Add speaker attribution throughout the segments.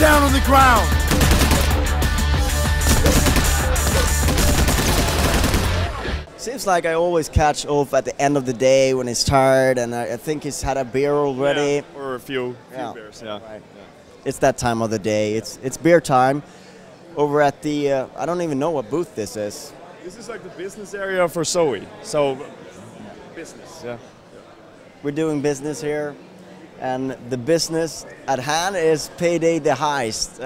Speaker 1: down on the ground!
Speaker 2: Seems like I always catch Ulf at the end of the day when he's tired, and I think he's had a beer already.
Speaker 3: Yeah, or a few beers, yeah.
Speaker 2: Right. It's that time of the day. It's beer time over at the, I don't even know what booth this is.
Speaker 3: This is like the business area for Zoe, so business, yeah.
Speaker 2: We're doing business here, and the business at hand is Payday the Heist.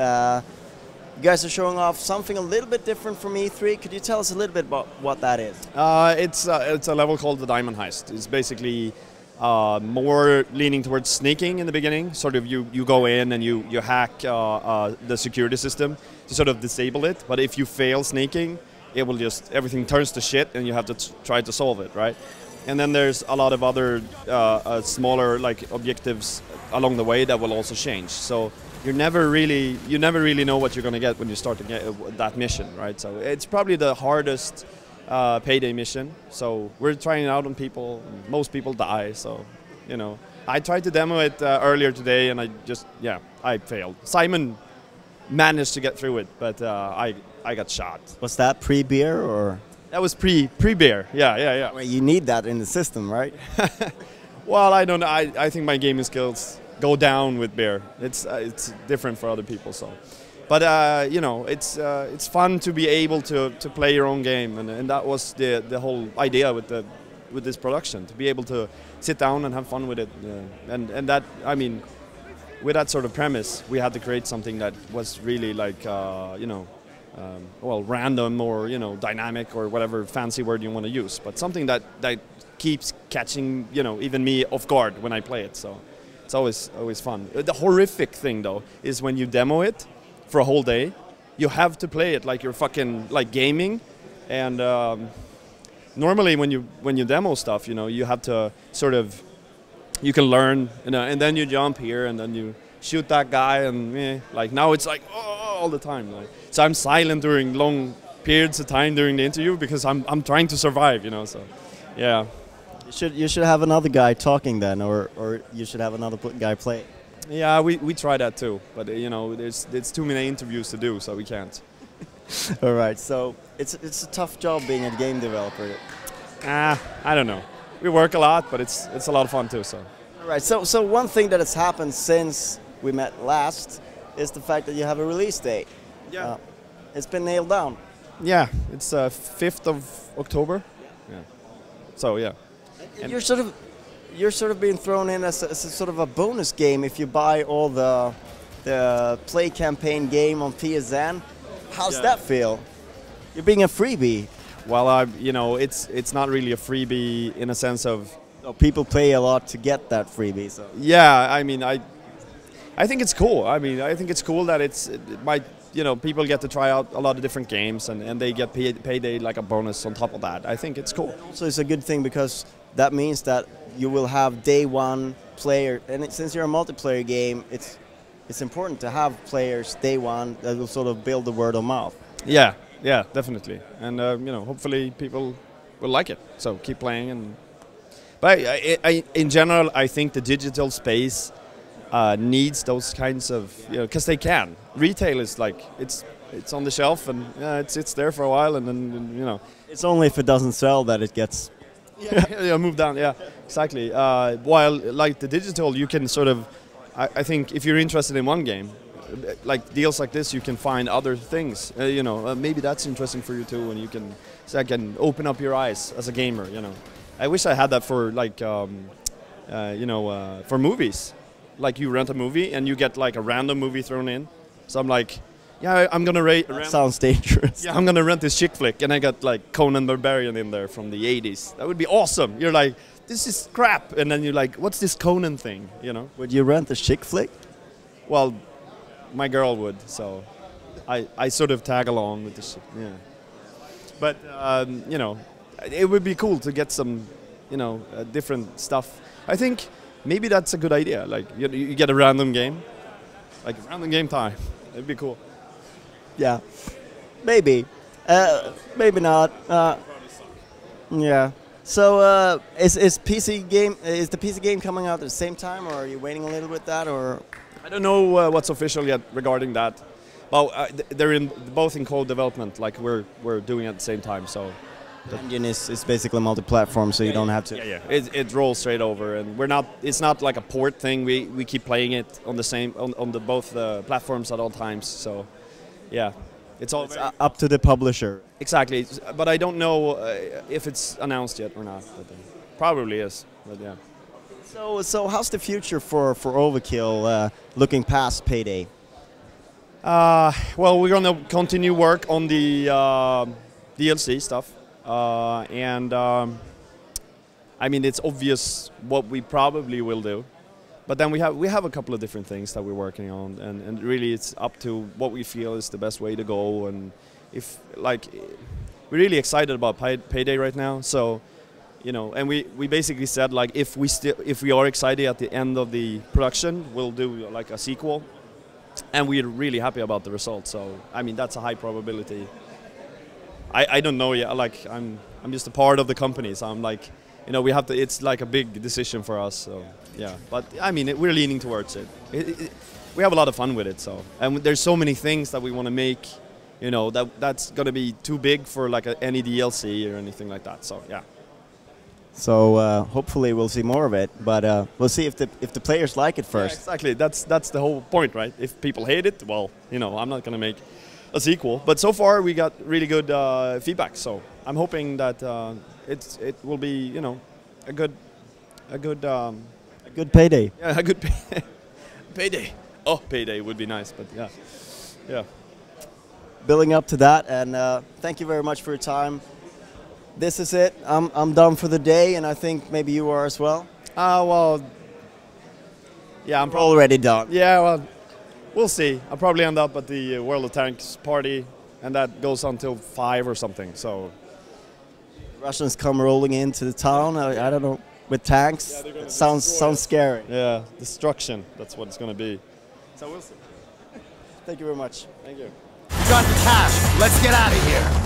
Speaker 2: You guys are showing off something a little bit different from E3. Could you tell us a little bit about what that is?
Speaker 3: It's a level called the Diamond Heist. It's basically more leaning towards sneaking in the beginning. Sort of you go in and you hack the security system to sort of disable it. But if you fail sneaking, it will just, everything turns to shit and you have to try to solve it, right? And then there's a lot of other smaller like objectives along the way that will also change. So you never really know what you're going to get when you start to get that mission, right? So it's probably the hardest Payday mission. So we're trying it out on people. Most people die, so you know. I tried to demo it earlier today, and I failed. Simon managed to get through it, but I got shot.
Speaker 2: Was that pre-beer or?
Speaker 3: That was pre-beer. Yeah.
Speaker 2: Well, you need that in the system, right?
Speaker 3: Well, I don't know. I think my gaming skills go down with beer. It's different for other people, so. But you know, it's fun to be able to play your own game, and that was the whole idea with this production, to be able to sit down and have fun with it, and that, I mean, with that sort of premise, we had to create something that was really like you know, well, random or, you know, dynamic or whatever fancy word you want to use, but something that keeps catching, you know, even me off guard when I play it. So it's always fun. The horrific thing though is when you demo it for a whole day, you have to play it like you're fucking like gaming, and normally when you demo stuff, you know, you have to sort of, you can learn, you know, and then you jump here and then you shoot that guy, and like now it's like all the time. Like, so I'm silent during long periods of time during the interview because I'm trying to survive, you know. So yeah.
Speaker 2: You should have another guy talking then, or you should have another guy play.
Speaker 3: Yeah, we try that too, but you know, there's too many interviews to do, so we can't.
Speaker 2: All right, so it's a tough job being a game developer.
Speaker 3: I don't know. We work a lot, but it's a lot of fun too. So.
Speaker 2: All right, so one thing that has happened since we met last is the fact that you have a release date.
Speaker 3: Yeah.
Speaker 2: It's been nailed down.
Speaker 3: Yeah, it's 5th of October. Yeah. So yeah.
Speaker 2: And you're sort of being thrown in as a sort of a bonus game if you buy all the play campaign game on PSN. How's that feel? You're being a freebie.
Speaker 3: Well, you know, it's not really a freebie in a sense of.
Speaker 2: So people pay a lot to get that freebie. So.
Speaker 3: Yeah, I mean, I think it's cool. I mean, I think it's cool that it might, you know, people get to try out a lot of different games, and they get Payday like a bonus on top of that. I think it's cool.
Speaker 2: Also, it's a good thing because that means that you will have day one player, and since you're a multiplayer game, it's important to have players day one that will sort of build the word of mouth.
Speaker 3: Yeah, definitely, and you know, hopefully people will like it. So keep playing, but in general, I think the digital space needs those kinds of, you know, because they can. Retail is like it's on the shelf and it's there for a while, and then, you know,
Speaker 2: it's only if it doesn't sell that it gets.
Speaker 3: Yeah, move down. Yeah, exactly. While like the digital, you can sort of, I think if you're interested in one game, like deals like this, you can find other things. You know, maybe that's interesting for you too, and you can, so I can open up your eyes as a gamer. You know, I wish I had that for like, you know, for movies. Like you rent a movie and you get like a random movie thrown in. So I'm like, yeah, I'm gonna rent.
Speaker 2: Sounds dangerous.
Speaker 3: Yeah, I'm gonna rent this chick flick, and I got like Conan Barbarian in there from the '80s. That would be awesome. You're like, this is crap, and then you're like, what's this Conan thing? You know?
Speaker 2: Would you rent a chick flick?
Speaker 3: Well, my girl would, so I sort of tag along with this shit. Yeah. But you know, it would be cool to get some, you know, different stuff. I think maybe that's a good idea. Like you get a random game, like random game time. It'd be cool.
Speaker 2: Yeah, maybe, maybe not. Yeah. So is the PC game coming out at the same time, or are you waiting a little with that, or?
Speaker 3: I don't know what's official yet regarding that. Well, they're both in co-development. Like we're doing it at the same time. So
Speaker 2: the engine is basically multi-platform, so you don't have to.
Speaker 3: Yeah. It rolls straight over, and we're not. It's not like a port thing. We keep playing it on the same on the both platforms at all times. So yeah, it's all
Speaker 2: up to the publisher.
Speaker 3: Exactly, but I don't know if it's announced yet or not. But probably is. But yeah.
Speaker 2: So how's the future for Overkill looking past Payday?
Speaker 3: Well, we're going to continue work on the DLC stuff, and I mean it's obvious what we probably will do, but then we have a couple of different things that we're working on, and really it's up to what we feel is the best way to go, and if like we're really excited about Payday right now, so. You know, and we basically said like if we are excited at the end of the production, we'll do like a sequel, and we're really happy about the result. So I mean that's a high probability. I don't know yet. Like I'm just a part of the company, so I'm like, you know, we have to. It's like a big decision for us. So yeah, but I mean we're leaning towards it. We have a lot of fun with it. So and there's so many things that we want to make. You know that's gonna be too big for like any DLC or anything like that. So yeah.
Speaker 2: So hopefully we'll see more of it, but we'll see if the players like it first.
Speaker 3: Yeah, exactly, that's the whole point, right? If people hate it, well, you know, I'm not going to make a sequel. But so far we got really good feedback, so I'm hoping that it will be, you know, a good
Speaker 2: Payday.
Speaker 3: Yeah, a good Payday. Oh, Payday would be nice, but yeah.
Speaker 2: Building up to that, and thank you very much for your time. This is it. I'm done for the day, and I think maybe you are as well.
Speaker 3: Well, yeah, I'm
Speaker 2: already done.
Speaker 3: Yeah, well, we'll see. I'll probably end up at the World of Tanks party, and that goes until 5 or something. So
Speaker 2: Russians come rolling into the town. I don't know, with tanks.
Speaker 3: Yeah,
Speaker 2: it sounds scary.
Speaker 3: Yeah, destruction. That's what it's going to be.
Speaker 2: So we'll see. Thank you very much.
Speaker 3: Thank you.
Speaker 1: Got the cash. Let's get out of here.